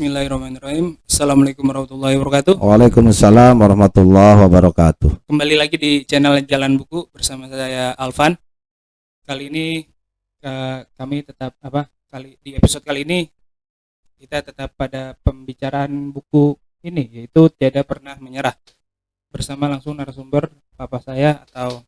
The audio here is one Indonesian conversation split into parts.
Bismillahirrahmanirrahim. Assalamualaikum warahmatullahi wabarakatuh. Waalaikumsalam warahmatullahi wabarakatuh. Kembali lagi di channel Jalan Buku bersama saya Alvan. Kali ini kami tetap di episode kali ini kita tetap pada pembicaraan buku ini, yaitu Tiada Pernah Menyerah, bersama langsung narasumber papa saya atau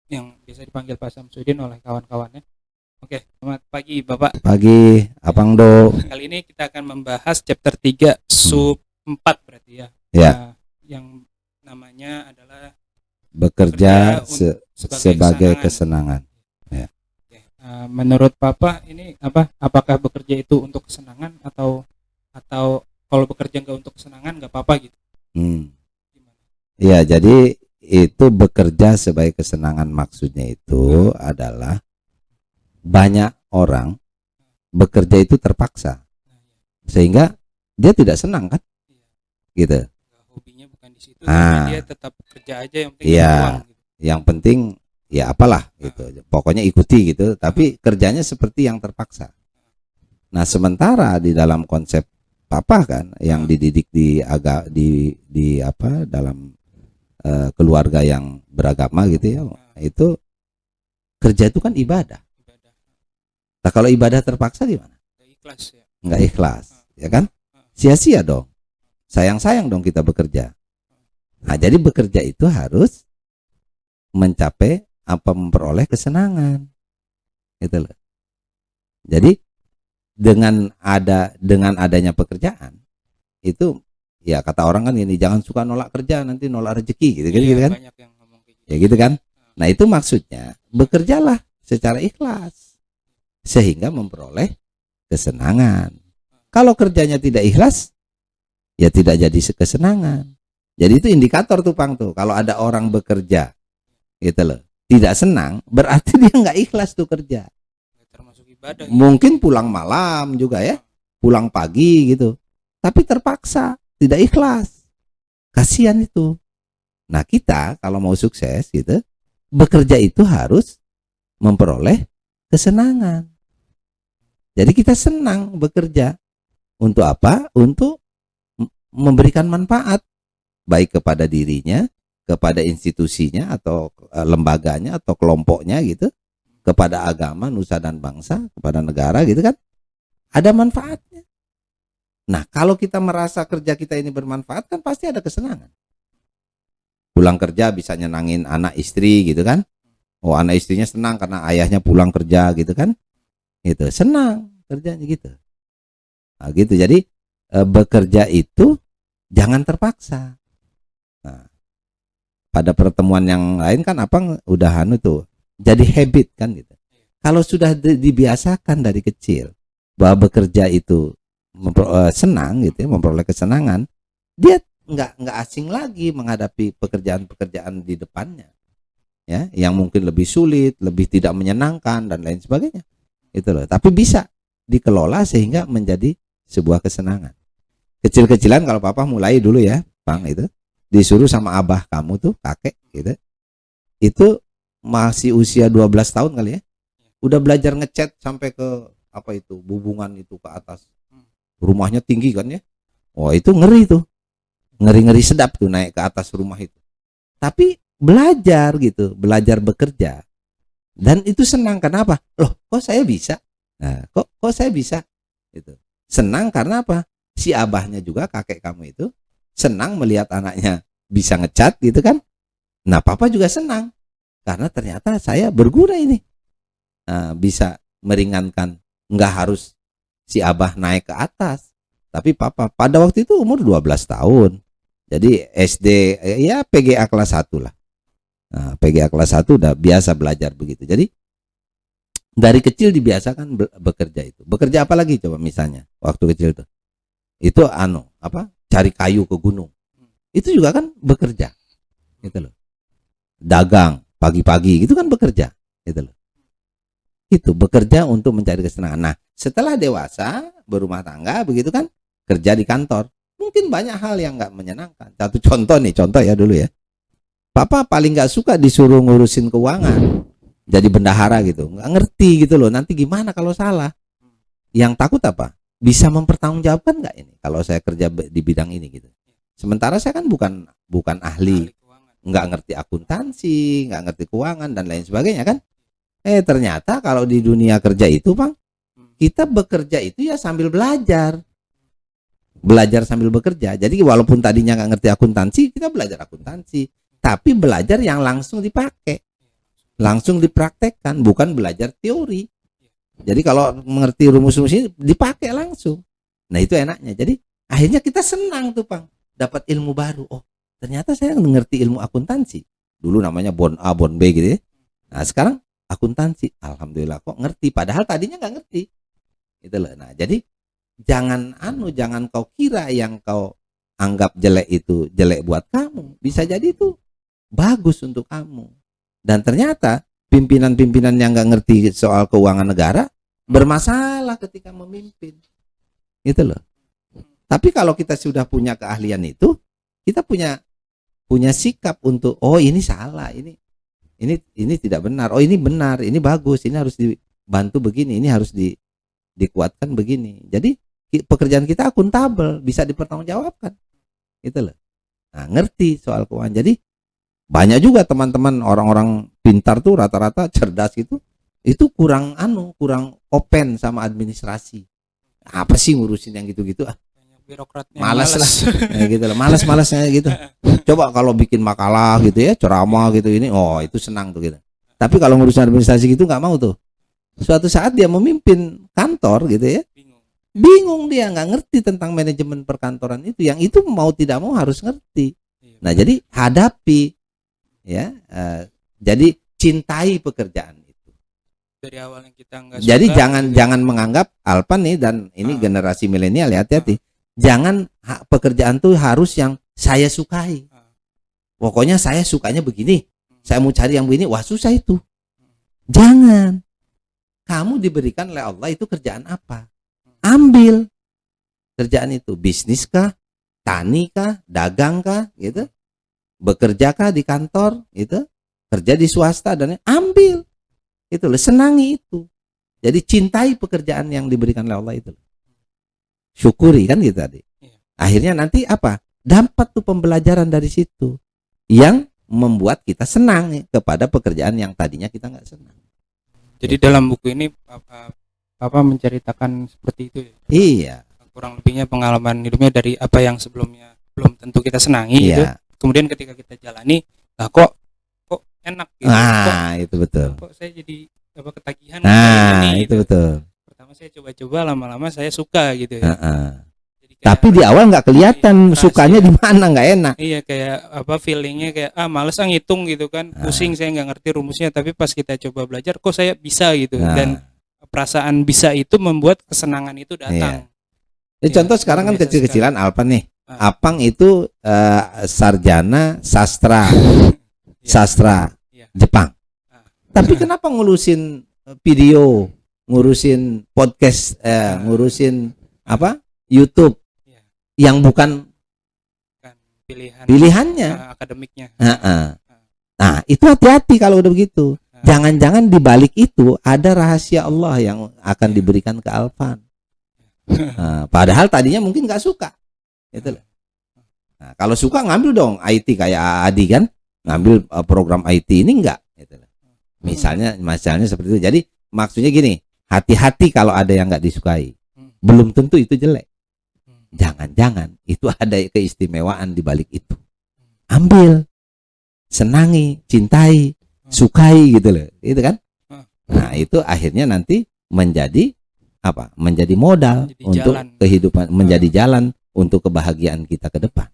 yang biasa dipanggil Pak Samsudin oleh kawan-kawannya. Oke, selamat pagi Bapak. Pagi, Abang Do. Kali ini kita akan membahas chapter 3 sub 4 berarti ya. Ya. Yang namanya adalah Bekerja sebagai kesenangan. kesenangan. Ya. Oke. Menurut Papa ini apakah bekerja itu untuk kesenangan atau kalau bekerja nggak untuk kesenangan nggak apa-apa gitu? Gimana? Ya, jadi itu bekerja sebagai kesenangan, maksudnya itu adalah banyak orang bekerja itu terpaksa sehingga dia tidak senang kan, gitu. Hobinya bukan di situ, tapi dia tetap kerja aja, yang penting Iya, uang gitu. yang penting ya apalah gitu, pokoknya ikuti gitu, tapi kerjanya seperti yang terpaksa. Nah, sementara di dalam konsep Papa kan yang dididik di dalam keluarga yang beragama gitu ya, itu kerja itu kan ibadah. Nah, kalau ibadah terpaksa gimana? Nggak ikhlas ya. Nggak ikhlas, ya kan? Sia-sia dong. Sayang-sayang dong kita bekerja. Nah, jadi bekerja itu harus mencapai memperoleh kesenangan. Gitu loh. Jadi dengan adanya pekerjaan itu, ya kata orang kan ini, jangan suka nolak kerja, nanti nolak rezeki gitu kan? Banyak yang ngomong kayak gitu. Ya gitu kan? Nah, itu maksudnya bekerjalah secara ikhlas sehingga memperoleh kesenangan. Kalau kerjanya tidak ikhlas, ya tidak jadi kesenangan. Jadi itu indikator tuh Pang tuh. Kalau ada orang bekerja gitu loh, tidak senang, berarti dia nggak ikhlas tuh kerja. Termasuk ibadah. Mungkin pulang malam juga ya, pulang pagi gitu, tapi terpaksa, tidak ikhlas. Kasihan itu. Nah, kita kalau mau sukses gitu, bekerja itu harus memperoleh kesenangan. Jadi kita senang bekerja. Untuk apa? Untuk memberikan manfaat baik kepada dirinya, kepada institusinya atau lembaganya atau kelompoknya gitu, kepada agama, nusa dan bangsa, kepada negara gitu kan. Ada manfaatnya. Nah, kalau kita merasa kerja kita ini bermanfaat kan pasti ada kesenangan. Pulang kerja bisa nyenangin anak istri gitu kan. Oh, anak istrinya senang karena ayahnya pulang kerja gitu kan. Itu senang kerjanya gitu. Nah, gitu. Jadi bekerja itu jangan terpaksa. Nah, pada pertemuan yang lain kan Abang udah tuh jadi habit kan gitu. Kalau sudah dibiasakan dari kecil bahwa bekerja itu senang gitu ya, memperoleh kesenangan, dia nggak asing lagi menghadapi pekerjaan-pekerjaan di depannya. Ya, yang mungkin lebih sulit, lebih tidak menyenangkan dan lain sebagainya. Itu loh. Tapi bisa dikelola sehingga menjadi sebuah kesenangan. Kecil-kecilan kalau Papa mulai dulu ya, Bang, itu disuruh sama abah kamu tuh, kakek gitu. Itu masih usia 12 tahun kali ya. Udah belajar ngecat sampai ke bubungan itu ke atas. Rumahnya tinggi kan ya. Oh, itu ngeri tuh. Ngeri-ngeri sedap tuh naik ke atas rumah itu. Tapi belajar gitu, belajar bekerja. Dan itu senang. Kenapa? Loh, kok saya bisa? Nah, kok saya bisa? Itu. Senang karena apa? Si abahnya juga, kakek kamu itu senang melihat anaknya bisa ngecat gitu kan. Nah, Papa juga senang karena ternyata saya berguna ini. Nah, bisa meringankan, nggak harus si abah naik ke atas. Tapi Papa pada waktu itu umur 12 tahun. Jadi SD ya PGA kelas 1 lah. Nah, PGA kelas 1 udah biasa belajar begitu. Jadi dari kecil dibiasakan bekerja itu. Bekerja apa lagi coba misalnya waktu kecil tuh? Itu cari kayu ke gunung. Itu juga kan bekerja. Gitu loh. Dagang pagi-pagi itu kan bekerja. Gitu loh. Itu bekerja untuk mencari kesenangan. Nah, setelah dewasa, berumah tangga begitu kan, kerja di kantor. Mungkin banyak hal yang nggak menyenangkan. Satu contoh ya dulu ya. Papa paling nggak suka disuruh ngurusin keuangan, jadi bendahara gitu, nggak ngerti gitu loh. Nanti gimana kalau salah? Yang takut apa? bisa mempertanggungjawabkan nggak ini kalau saya kerja di bidang ini gitu. Sementara saya kan bukan ahli, Ahli keuangan. nggak ngerti akuntansi, nggak ngerti keuangan dan lain sebagainya kan. Ternyata kalau di dunia kerja itu, Bang, kita bekerja itu ya sambil belajar sambil bekerja. Jadi walaupun tadinya nggak ngerti akuntansi, kita belajar akuntansi, tapi belajar yang langsung dipakai, langsung dipraktekkan, bukan belajar teori. Jadi kalau mengerti rumus-rumus ini dipakai langsung. Nah itu enaknya. Jadi akhirnya kita senang tuh, Bang, dapat ilmu baru. Oh ternyata saya ngerti ilmu akuntansi. Dulu namanya bon A, bon B gitu ya. Nah sekarang akuntansi, alhamdulillah kok ngerti. Padahal tadinya nggak ngerti. Gitu loh. Nah jadi jangan kau kira yang kau anggap jelek itu jelek buat kamu. Bisa jadi itu bagus untuk kamu. Dan ternyata pimpinan-pimpinan yang nggak ngerti soal keuangan negara bermasalah ketika memimpin. Gitu loh. Tapi kalau kita sudah punya keahlian itu, kita punya sikap untuk ini salah, ini tidak benar. Oh ini benar, ini bagus, ini harus dibantu begini, ini harus dikuatkan begini. Jadi pekerjaan kita akuntabel, bisa dipertanggungjawabkan. Gitu loh. Nah, ngerti soal keuangan. Jadi banyak juga teman-teman orang-orang pintar tuh rata-rata cerdas gitu, itu kurang open sama administrasi. Apa sih ngurusin yang gitu-gitu? Birokratnya Malas lah. Gitu lah, malas-malasnya gitu. Coba kalau bikin makalah gitu ya, ceramah gitu ini, itu senang tuh gitu. Tapi kalau ngurusin administrasi gitu nggak mau tuh. Suatu saat dia memimpin kantor gitu ya, bingung dia, nggak ngerti tentang manajemen perkantoran itu. Yang itu mau tidak mau harus ngerti. Nah jadi hadapi ya, jadi cintai pekerjaan itu. Dari awalnya kita nggak suka. Jadi jangan menganggap Alpan nih dan ini generasi milenial ya, hati-hati. Jangan pekerjaan tuh harus yang saya sukai. Pokoknya saya sukanya begini. Saya mau cari yang begini, wah susah itu. Jangan. Kamu diberikan oleh Allah itu kerjaan apa? Ambil kerjaan itu. Bisnis kah? Tani kah? Dagang kah? Gitu. Bekerja kah di kantor? Gitu. Kerja di swasta dan ambil. Itu loh, senangi itu. Jadi cintai pekerjaan yang diberikan oleh Allah itu. Syukuri kan gitu tadi. Akhirnya nanti apa? Dapat tuh pembelajaran dari situ yang membuat kita senang kepada pekerjaan yang tadinya kita nggak senang. Jadi dalam buku ini Papa menceritakan seperti itu ya? Iya. Kurang lebihnya pengalaman hidupnya dari apa yang sebelumnya belum tentu kita senangi gitu. Kemudian ketika kita jalani, kok enak gitu. Itu betul. Kok saya jadi ketagihan. Itu gitu. Betul. Pertama saya coba-coba, lama-lama saya suka gitu ya. Jadi tapi di awal nggak kelihatan sukanya di mana, nggak enak. Iya, kayak feelingnya kayak males ngitung gitu kan, pusing, saya nggak ngerti rumusnya. Tapi pas kita coba belajar, kok saya bisa gitu. Dan perasaan bisa itu membuat kesenangan itu datang. Contoh sekarang kan kecil-kecilan Alpan nih. Apang itu sarjana sastra Jepang. Tapi kenapa ngurusin video, ngurusin podcast, ngurusin YouTube yang bukan pilihannya, akademiknya. Nah, itu hati-hati kalau udah begitu. Jangan-jangan di balik itu ada rahasia Allah yang akan diberikan ke Alvan. Padahal tadinya mungkin nggak suka. Gitu loh. Nah, kalau suka ngambil dong IT kayak Adi kan, ngambil program IT ini enggak. Gitu loh. Misalnya seperti itu. Jadi maksudnya gini, hati-hati kalau ada yang nggak disukai. Belum tentu itu jelek. Jangan-jangan itu ada keistimewaan di balik itu. Ambil, senangi, cintai, sukai gitu loh. Itu kan? Nah, itu akhirnya nanti menjadi menjadi modal untuk kehidupan, menjadi jalan untuk kebahagiaan kita ke depan,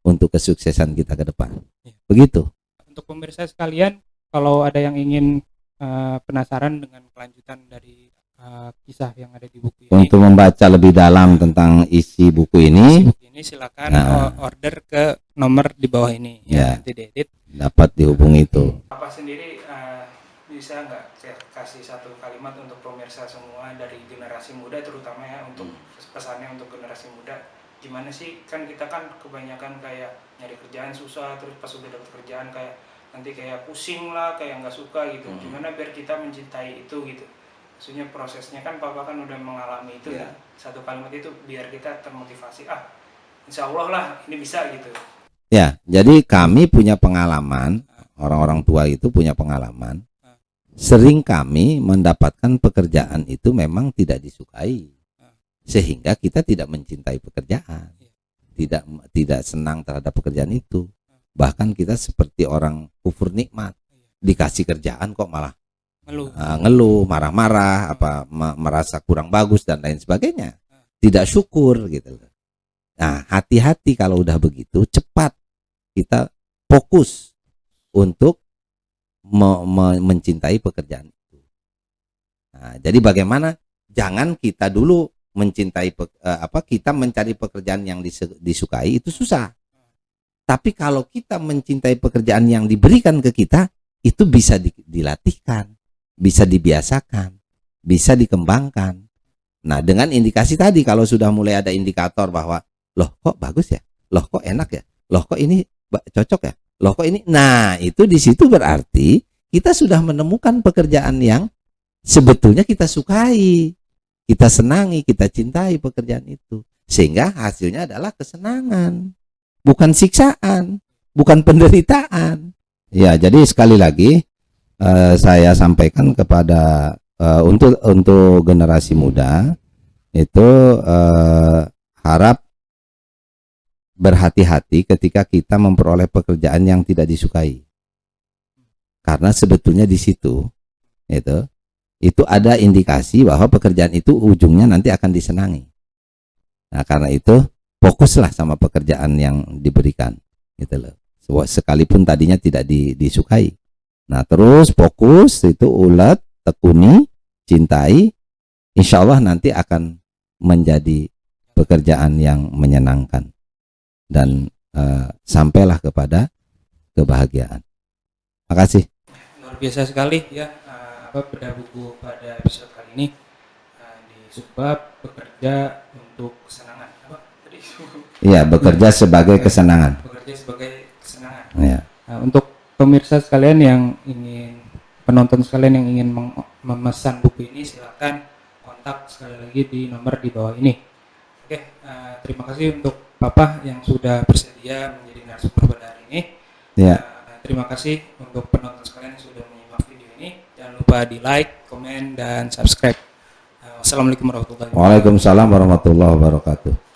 untuk kesuksesan kita ke depan. Begitu. Untuk pemirsa sekalian, kalau ada yang ingin penasaran dengan kelanjutan dari kisah yang ada di buku ini, untuk membaca lebih dalam tentang isi buku ini, silakan order ke nomor di bawah ini ya, nanti diedit, dapat dihubungi itu. Apa sendiri bisa nggak kasih satu kalimat untuk pemirsa semua dari generasi muda, terutama ya, untuk pesannya untuk generasi muda, gimana sih, kan kita kan kebanyakan kayak nyari kerjaan susah, terus pas udah dapet kerjaan kayak nanti kayak pusing lah, kayak nggak suka gitu. Gimana biar kita mencintai itu gitu, maksudnya prosesnya kan Papa kan udah mengalami itu Ya. ya. Satu kalimat itu biar kita termotivasi, insya Allah lah ini bisa gitu. Ya, jadi kami punya pengalaman, orang-orang tua itu punya pengalaman. Sering kami mendapatkan pekerjaan itu memang tidak disukai, sehingga kita tidak mencintai pekerjaan, tidak senang terhadap pekerjaan itu. Bahkan kita seperti orang kufur nikmat, dikasih kerjaan kok malah ngeluh, marah-marah, merasa kurang bagus dan lain sebagainya, tidak syukur gitu. Nah, hati-hati kalau udah begitu, cepat kita fokus untuk mencintai pekerjaan itu. Nah, jadi bagaimana? Jangan kita dulu mencintai kita mencari pekerjaan yang disukai itu susah. Tapi kalau kita mencintai pekerjaan yang diberikan ke kita, itu bisa dilatihkan, bisa dibiasakan, bisa dikembangkan. Nah, dengan indikasi tadi, kalau sudah mulai ada indikator bahwa loh kok bagus ya, loh kok enak ya, loh kok ini cocok ya, loh kok ini, nah itu di situ berarti kita sudah menemukan pekerjaan yang sebetulnya kita sukai, kita senangi, kita cintai pekerjaan itu, sehingga hasilnya adalah kesenangan, bukan siksaan, bukan penderitaan. Ya, jadi sekali lagi saya sampaikan kepada untuk generasi muda itu harap berhati-hati ketika kita memperoleh pekerjaan yang tidak disukai, karena sebetulnya di situ itu ada indikasi bahwa pekerjaan itu ujungnya nanti akan disenangi. Nah, karena itu fokuslah sama pekerjaan yang diberikan, gitu loh. Sekalipun tadinya tidak disukai. Nah, terus fokus itu, ulet, tekuni, cintai, insya Allah nanti akan menjadi pekerjaan yang menyenangkan dan sampailah kepada kebahagiaan. Makasih. Luar biasa sekali ya bedah buku pada episode kali ini di subbab bekerja untuk kesenangan. Iya, bekerja sebagai kesenangan. Bekerja sebagai kesenangan. Ya. Nah, untuk pemirsa sekalian yang ingin, penonton sekalian yang ingin memesan buku ini, silakan kontak sekali lagi di nomor di bawah ini. Oke, terima kasih untuk Papa yang sudah bersedia menjadi narasumber pada hari ini. Ya. Terima kasih untuk penonton sekalian yang sudah menyimak video ini. Jangan lupa di like, komen, dan subscribe. Wassalamualaikum warahmatullahi wabarakatuh. Waalaikumsalam warahmatullahi wabarakatuh.